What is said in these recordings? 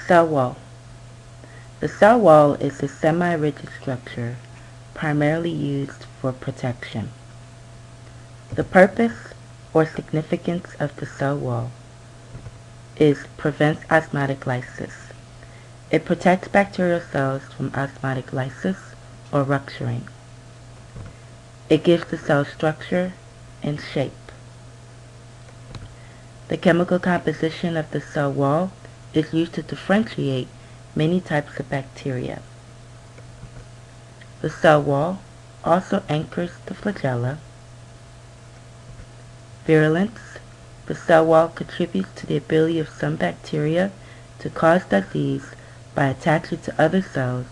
Cell wall. The cell wall is a semi-rigid structure primarily used for protection. The purpose or significance of the cell wall is prevents osmotic lysis. It protects bacterial cells from osmotic lysis or rupturing. It gives the cell structure and shape. The chemical composition of the cell wall is used to differentiate many types of bacteria. The cell wall also anchors the flagella. Virulence. The cell wall contributes to the ability of some bacteria to cause disease by attaching to other cells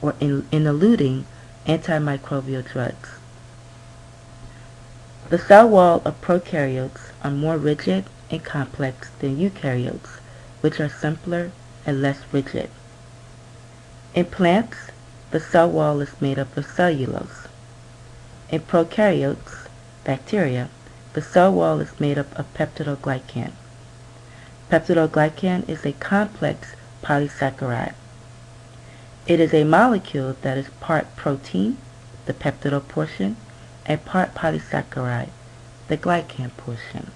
or in eluting antimicrobial drugs. The cell wall of prokaryotes are more rigid and complex than eukaryotes, which are simpler and less rigid. In plants, the cell wall is made up of cellulose. In prokaryotes, bacteria, the cell wall is made up of peptidoglycan. Peptidoglycan is a complex polysaccharide. It is a molecule that is part protein, the peptidal portion, and part polysaccharide, the glycan portion.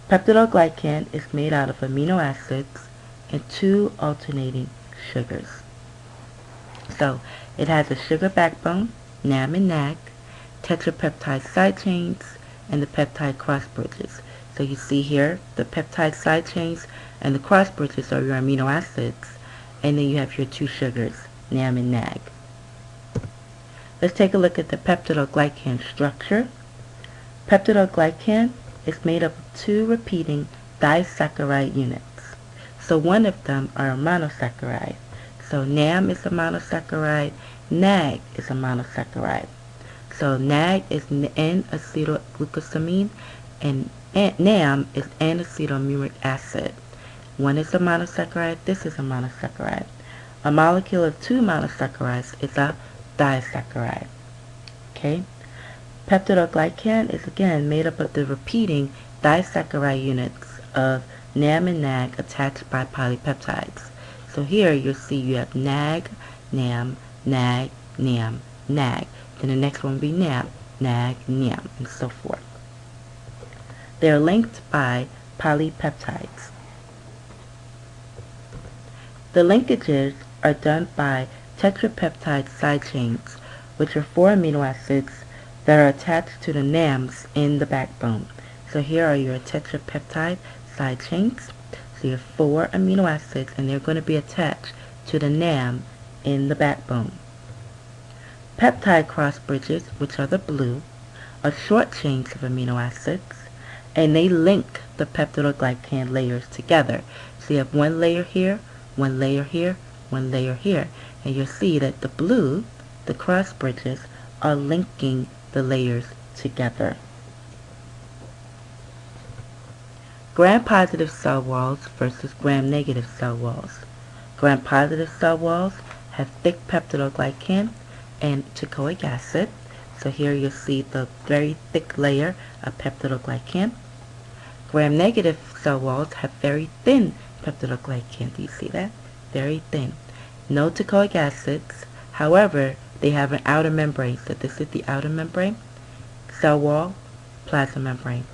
Peptidoglycan is made out of amino acids and two alternating sugars. So it has a sugar backbone, NAM and NAG, tetrapeptide side chains, and the peptide cross bridges. So you see here the peptide side chains and the cross bridges are your amino acids, and then you have your two sugars, NAM and NAG. Let's take a look at the peptidoglycan structure. Peptidoglycan is made up of two repeating disaccharide units. So one of them are a monosaccharide. So NAM is a monosaccharide, NAG is a monosaccharide. So NAG is N-acetylglucosamine and NAM is N-acetylmuric acid. One is a monosaccharide, this is a monosaccharide. A molecule of two monosaccharides is a disaccharide. Okay? Peptidoglycan is again made up of the repeating disaccharide units of NAM and NAG attached by polypeptides. So here you'll see you have NAG, NAM, NAG, NAM, NAG. Then the next one will be NAM, NAG, NAM, and so forth. They are linked by polypeptides. The linkages are done by tetrapeptide side chains, which are four amino acids that are attached to the NAMs in the backbone. So here are your tetrapeptide side chains. So you have four amino acids and they're going to be attached to the NAM in the backbone. Peptide cross bridges, which are the blue, are short chains of amino acids and they link the peptidoglycan layers together. So you have one layer here, one layer here, one layer here, and you'll see that the blue, the cross bridges, are linking the layers together. Gram-positive cell walls versus gram-negative cell walls. Gram-positive cell walls have thick peptidoglycan and teichoic acid. So here you'll see the very thick layer of peptidoglycan. Gram-negative cell walls have very thin peptidoglycan. Do you see that? Very thin. No teichoic acids. However, they have an outer membrane. So this is the outer membrane, cell wall, plasma membrane.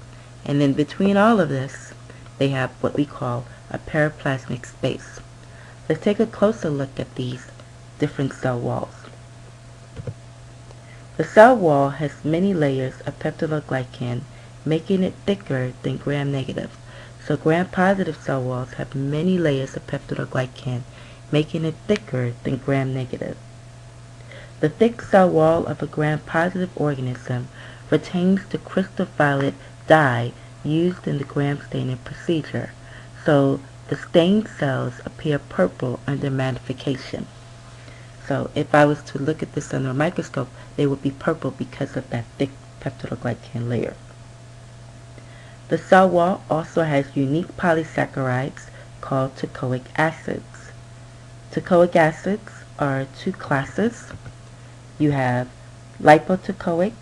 And then between all of this, they have what we call a periplasmic space. Let's take a closer look at these different cell walls. The cell wall has many layers of peptidoglycan, making it thicker than gram-negative. So gram-positive cell walls have many layers of peptidoglycan, making it thicker than gram-negative. The thick cell wall of a gram-positive organism retains the crystal violet dye used in the gram staining procedure, so the stained cells appear purple under magnification. So if I was to look at this under a microscope, they would be purple because of that thick peptidoglycan layer. The cell wall also has unique polysaccharides called teichoic acids. Teichoic acids are two classes. You have lipoteichoic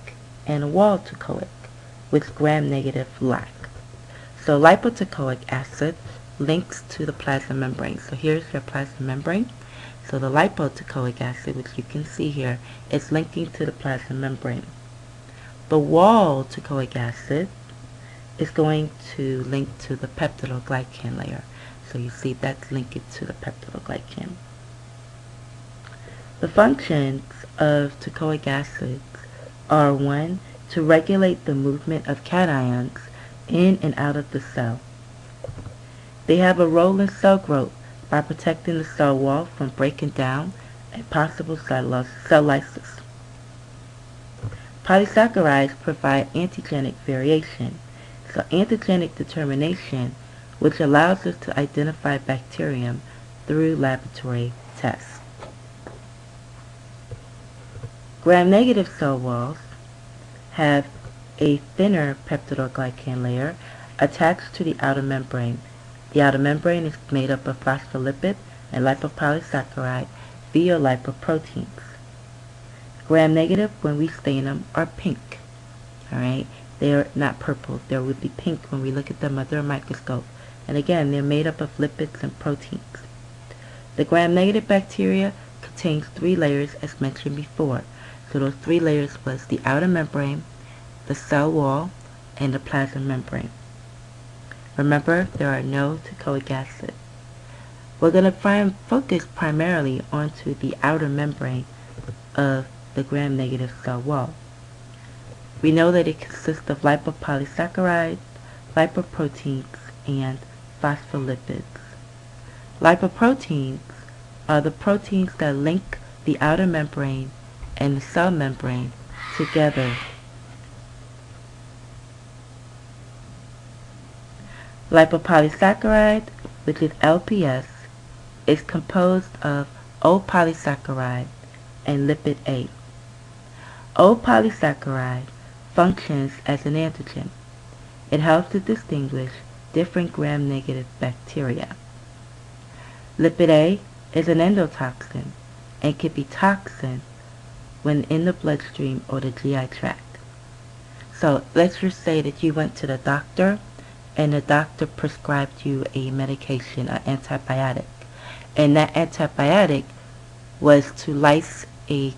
and wall-teichoic, which gram-negative lack. So lipoteichoic acid links to the plasma membrane. So here's your plasma membrane. So the lipoteichoic acid, which you can see here, is linking to the plasma membrane. The wall teichoic acid is going to link to the peptidoglycan layer. So you see that's linked to the peptidoglycan. The functions of teichoic acids are 1. To regulate the movement of cations in and out of the cell. They have a role in cell growth by protecting the cell wall from breaking down and possible cell lysis. Polysaccharides provide antigenic variation, so antigenic determination, which allows us to identify bacterium through laboratory tests. Gram-negative cell walls have a thinner peptidoglycan layer attached to the outer membrane. The outer membrane is made up of phospholipid and lipopolysaccharide via lipoproteins. Gram-negative, when we stain them, are pink. Alright? They are not purple. They would be pink when we look at them under a microscope. And again, they're made up of lipids and proteins. The gram-negative bacteria contains 3 layers as mentioned before. So those 3 layers was the outer membrane, the cell wall, and the plasma membrane. Remember, there are no teichoic acid. We're going to focus primarily onto the outer membrane of the gram-negative cell wall. We know that it consists of lipopolysaccharides, lipoproteins, and phospholipids. Lipoproteins are the proteins that link the outer membrane and the cell membrane together. Lipopolysaccharide, which is LPS, is composed of O-polysaccharide and lipid A. O-polysaccharide functions as an antigen. It helps to distinguish different gram-negative bacteria. Lipid A is an endotoxin and can be toxic when in the bloodstream or the GI tract. So let's just say that you went to the doctor and the doctor prescribed you a medication, an antibiotic, and that antibiotic was to lyse a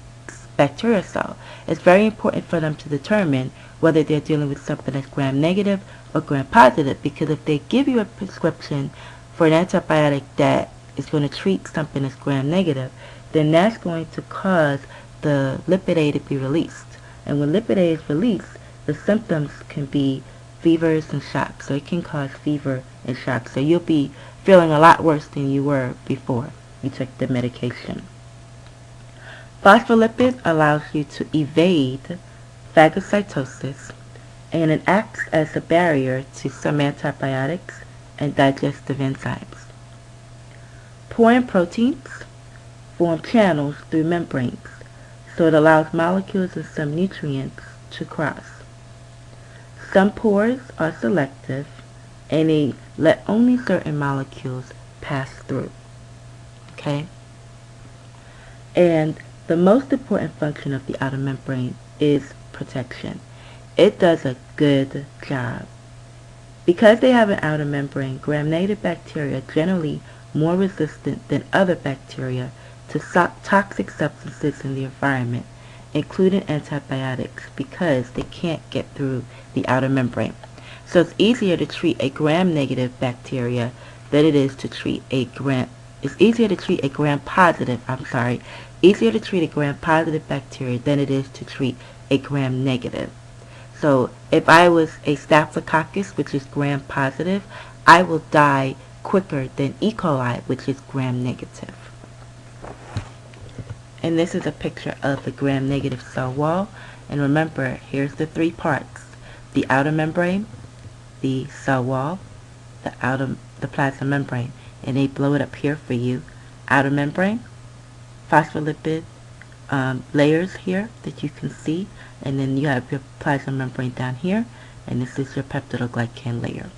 bacterial cell. It's very important for them to determine whether they're dealing with something that's gram-negative or gram-positive, because if they give you a prescription for an antibiotic that is going to treat something that's gram-negative, then that's going to cause the lipid A to be released. And when lipid A is released, the symptoms can be fevers and shocks. So it can cause fever and shock. So you'll be feeling a lot worse than you were before you took the medication. Phospholipid allows you to evade phagocytosis, and it acts as a barrier to some antibiotics and digestive enzymes. Porine proteins form channels through membranes, so it allows molecules and some nutrients to cross. Some pores are selective, and they let only certain molecules pass through. Okay? And the most important function of the outer membrane is protection. It does a good job. Because they have an outer membrane, gram-negative bacteria are generally more resistant than other bacteria to toxic substances in the environment, including antibiotics, because they can't get through the outer membrane. So it's easier to treat a gram-negative bacteria than it is to treat a easier to treat a gram-positive bacteria than it is to treat a gram-negative. So if I was a staphylococcus, which is gram-positive, I will die quicker than E. coli, which is gram-negative. And this is a picture of the gram-negative cell wall. And remember, here's the 3 parts: the outer membrane, the cell wall, the plasma membrane. And they blow it up here for you. Outer membrane, phospholipid layers here that you can see, and then you have your plasma membrane down here, and this is your peptidoglycan layer.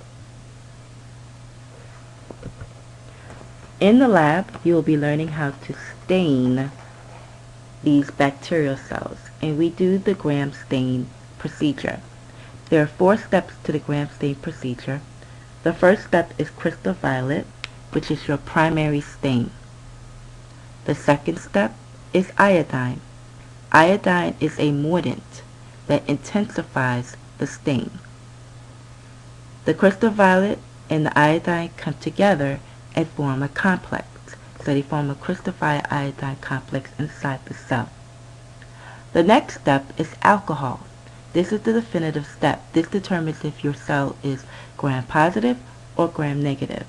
In the lab, you will be learning how to stain these bacterial cells, and we do the gram stain procedure. There are 4 steps to the gram stain procedure. The first step is crystal violet, which is your primary stain. The second step is iodine. Iodine is a mordant that intensifies the stain. The crystal violet and the iodine come together and form a complex. So they form a crystal violet iodine complex inside the cell. The next step is alcohol. This is the definitive step. This determines if your cell is gram-positive or gram-negative.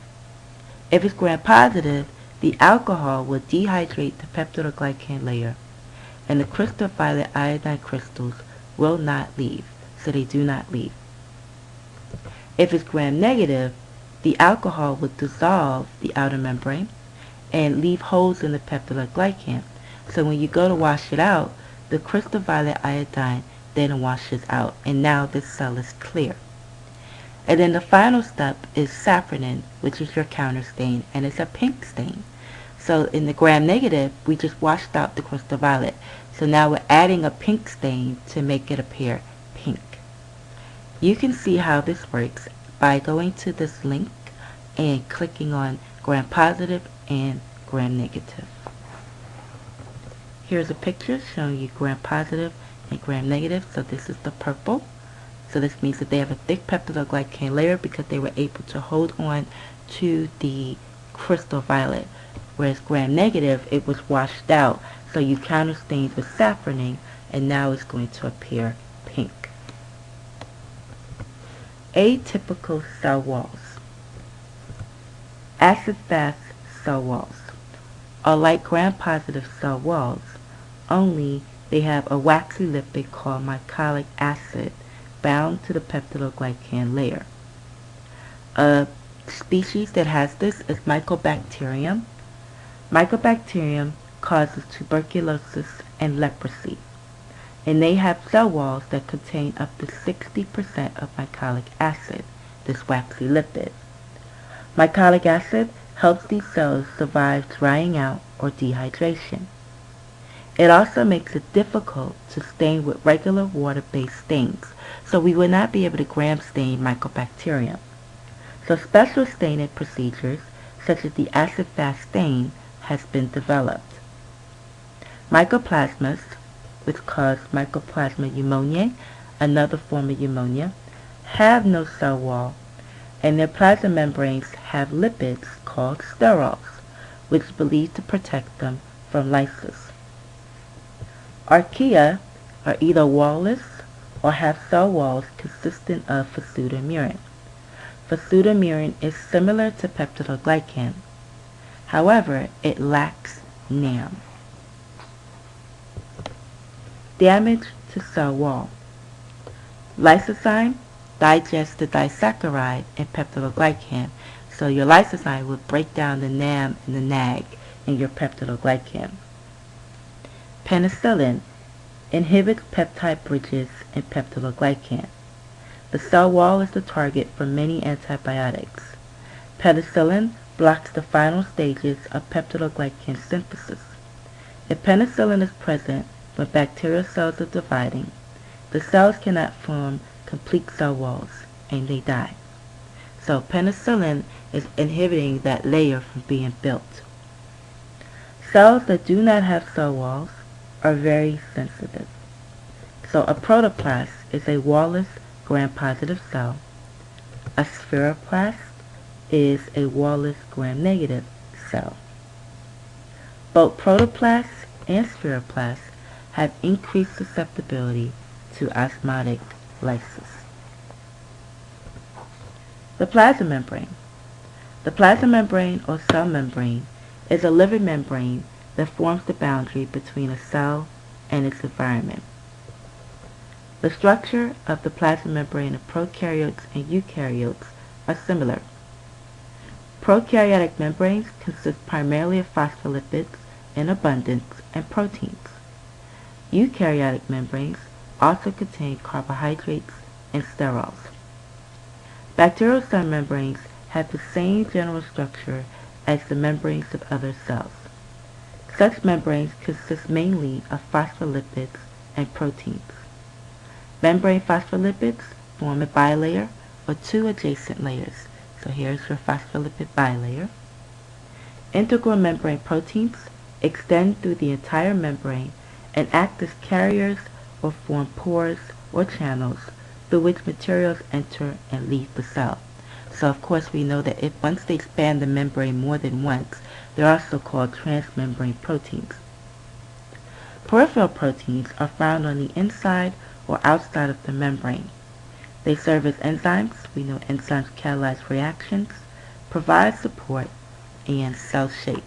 If it's gram-positive, the alcohol will dehydrate the peptidoglycan layer, and the crystal violet iodine crystals will not leave, so they do not leave. If it's gram-negative, the alcohol will dissolve the outer membrane and leave holes in the peptidoglycan. So when you go to wash it out, the crystal violet iodine then washes out, and now this cell is clear. And then the final step is safranin, which is your counter stain, and it's a pink stain. So in the gram-negative, we just washed out the crystal violet. So now we're adding a pink stain to make it appear pink. You can see how this works by going to this link and clicking on gram-positive and gram-negative. Here's a picture showing you gram-positive and gram-negative. So this is the purple. So this means that they have a thick peptidoglycan layer because they were able to hold on to the crystal violet. Whereas gram-negative, it was washed out. So you counterstained with safranin, and now it's going to appear pink. Atypical cell walls. Acid-fast cell walls are like gram-positive cell walls, only they have a waxy lipid called mycolic acid bound to the peptidoglycan layer. A species that has this is Mycobacterium. Mycobacterium causes tuberculosis and leprosy, and they have cell walls that contain up to 60% of mycolic acid, this waxy lipid. Mycolic acid helps these cells survive drying out or dehydration. It also makes it difficult to stain with regular water-based stains, so we would not be able to gram stain Mycobacterium. So special staining procedures, such as the acid-fast stain, has been developed. Mycoplasmas, which cause Mycoplasma pneumoniae, another form of pneumonia, have no cell wall, and their plasma membranes have lipids called sterols, which is believed to protect them from lysis. Archaea are either wallless or have cell walls consistent of pseudomurin. Pseudomurin is similar to peptidoglycan. However, it lacks NAM. Damage to cell wall. Lysozyme digests the disaccharide in peptidoglycan, so your lysozyme will break down the NAM and the NAG in your peptidoglycan. Penicillin inhibits peptide bridges in peptidoglycan. The cell wall is the target for many antibiotics. Penicillin blocks the final stages of peptidoglycan synthesis. If penicillin is present when bacterial cells are dividing, the cells cannot form complete cell walls and they die. So penicillin is inhibiting that layer from being built. Cells that do not have cell walls are very sensitive. So a protoplast is a wallless gram-positive cell. A spheroplast is a wallless gram-negative cell. Both protoplasts and spheroplasts have increased susceptibility to osmotic lysis. The plasma membrane. The plasma membrane or cell membrane is a living membrane that forms the boundary between a cell and its environment. The structure of the plasma membrane of prokaryotes and eukaryotes are similar. Prokaryotic membranes consist primarily of phospholipids in abundance and proteins. Eukaryotic membranes also contain carbohydrates and sterols. Bacterial cell membranes have the same general structure as the membranes of other cells. Such membranes consist mainly of phospholipids and proteins. Membrane phospholipids form a bilayer or two adjacent layers, So here's your phospholipid bilayer. Integral membrane proteins extend through the entire membrane and act as carriers or form pores or channels through which materials enter and leave the cell. So of course we know that if once they span the membrane more than once, they're also called transmembrane proteins. Peripheral proteins are found on the inside or outside of the membrane. They serve as enzymes. We know enzymes catalyze reactions, provide support, and cell shape.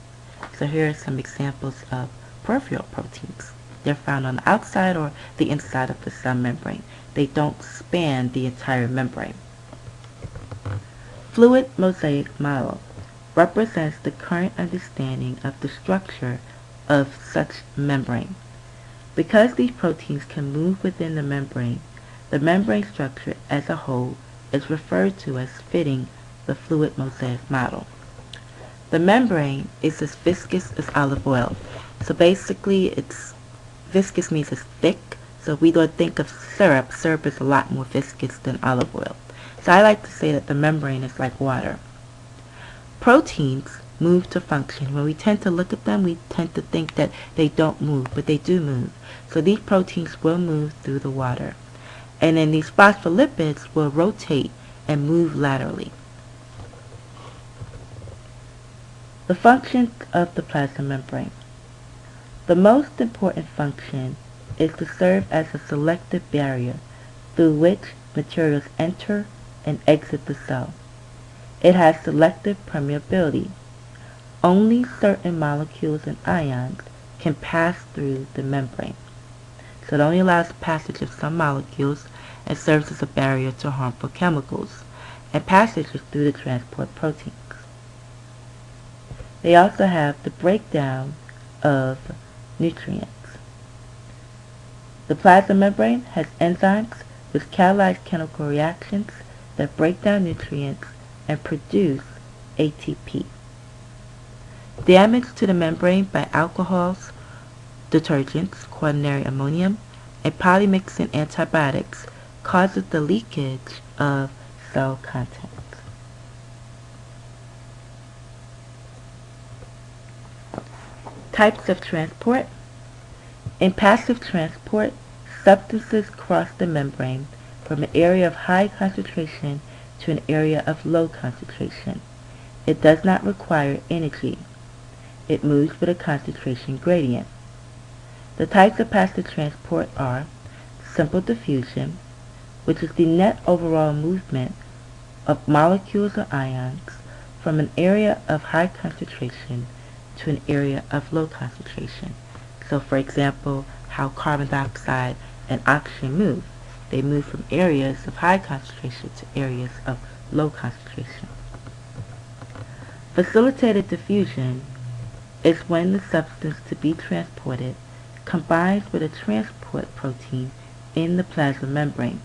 So here are some examples of peripheral proteins. They're found on the outside or the inside of the cell membrane. They don't span the entire membrane. Fluid mosaic model represents the current understanding of the structure of such membrane. Because these proteins can move within the membrane structure as a whole is referred to as fitting the fluid mosaic model. The membrane is as viscous as olive oil. So basically viscous means it's thick. So if we don't think of syrup is a lot more viscous than olive oil. So I like to say that the membrane is like water. Proteins move to function. When we tend to look at them, we tend to think that they don't move, but they do move. So these proteins will move through the water. And then these phospholipids will rotate and move laterally. The function of the plasma membrane. The most important function is to serve as a selective barrier through which materials enter and exit the cell. It has selective permeability. Only certain molecules and ions can pass through the membrane. So it only allows the passage of some molecules and serves as a barrier to harmful chemicals and passages through the transport proteins. They also have the breakdown of nutrients. The plasma membrane has enzymes which catalyze chemical reactions that break down nutrients and produce ATP. Damage to the membrane by alcohols, detergents, quaternary ammonium, and polymyxin antibiotics causes the leakage of cell contents. Types of transport. In passive transport, substances cross the membrane from an area of high concentration to an area of low concentration. It does not require energy. It moves with a concentration gradient. The types of passive transport are simple diffusion, which is the net overall movement of molecules or ions from an area of high concentration to an area of low concentration. So for example, how carbon dioxide and oxygen move. They move from areas of high concentration to areas of low concentration. Facilitated diffusion is when the substance to be transported combines with a transport protein in the plasma membrane.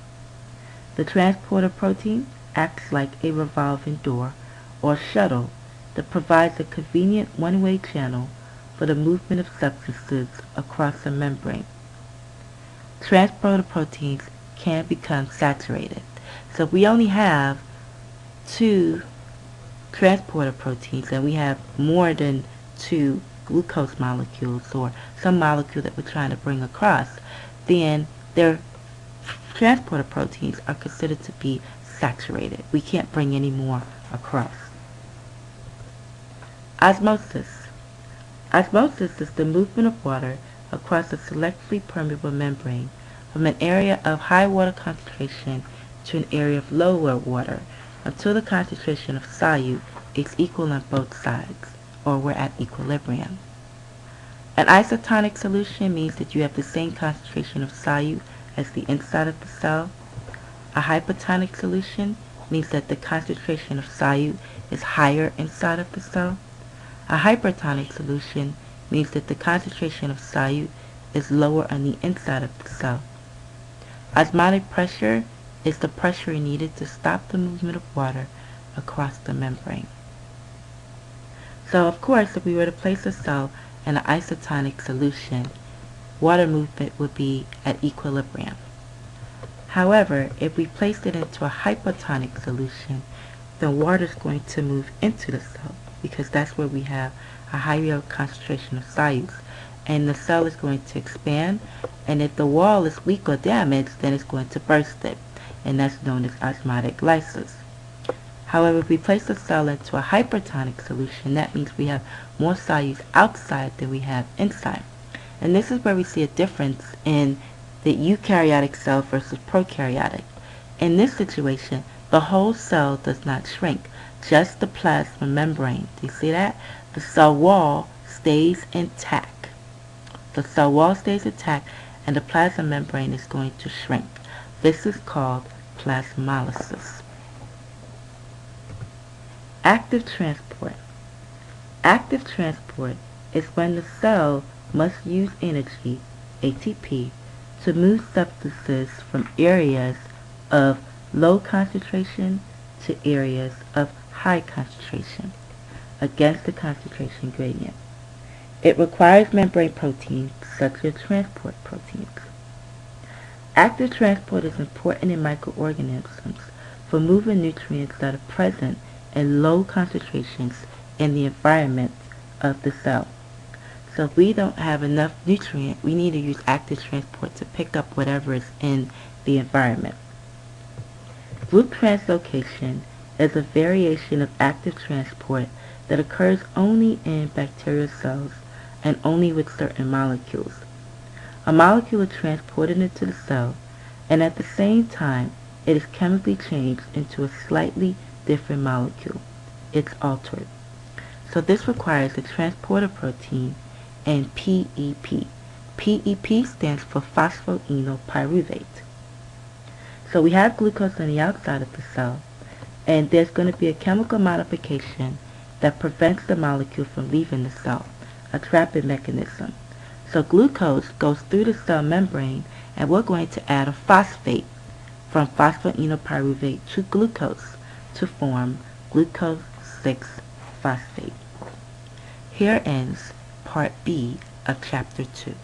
The transporter protein acts like a revolving door or shuttle that provides a convenient one-way channel for the movement of substances across the membrane. Transporter proteins can become saturated. So if we only have 2 transporter proteins and we have more than 2 glucose molecules or some molecule that we're trying to bring across, then their transporter proteins are considered to be saturated. We can't bring any more across. Osmosis. Osmosis is the movement of water across a selectively permeable membrane from an area of high water concentration to an area of lower water until the concentration of solute is equal on both sides, or we're at equilibrium. An isotonic solution means that you have the same concentration of solute as the inside of the cell. A hypertonic solution means that the concentration of solute is higher inside of the cell. A hypertonic solution means that the concentration of solute is lower on the inside of the cell. Osmotic pressure is the pressure needed to stop the movement of water across the membrane. So of course, if we were to place a cell in an isotonic solution, water movement would be at equilibrium. However, if we placed it into a hypotonic solution, then water is going to move into the cell because that's where we have a higher concentration of solutes. And the cell is going to expand, and if the wall is weak or damaged, then it's going to burst it, and that's known as osmotic lysis. However, if we place the cell into a hypertonic solution, that means we have more solutes outside than we have inside. And this is where we see a difference in the eukaryotic cell versus prokaryotic. In this situation, the whole cell does not shrink, just the plasma membrane. Do you see that? The cell wall stays intact. The cell wall stays intact, and the plasma membrane is going to shrink. This is called plasmolysis. Active transport. Active transport is when the cell must use energy, ATP, to move substances from areas of low concentration to areas of high concentration against the concentration gradient. It requires membrane proteins such as transport proteins. Active transport is important in microorganisms for moving nutrients that are present in low concentrations in the environment of the cell. So if we don't have enough nutrient, we need to use active transport to pick up whatever is in the environment. Group translocation is a variation of active transport that occurs only in bacterial cells and only with certain molecules. A molecule is transported into the cell, and at the same time, it is chemically changed into a slightly different molecule. It's altered. So this requires a transporter protein and PEP. PEP stands for phosphoenolpyruvate. So we have glucose on the outside of the cell, and there's going to be a chemical modification that prevents the molecule from leaving the cell, a trapping mechanism. So glucose goes through the cell membrane, and we're going to add a phosphate from phosphoenolpyruvate to glucose to form glucose 6-phosphate. Here ends Part B of Chapter 2.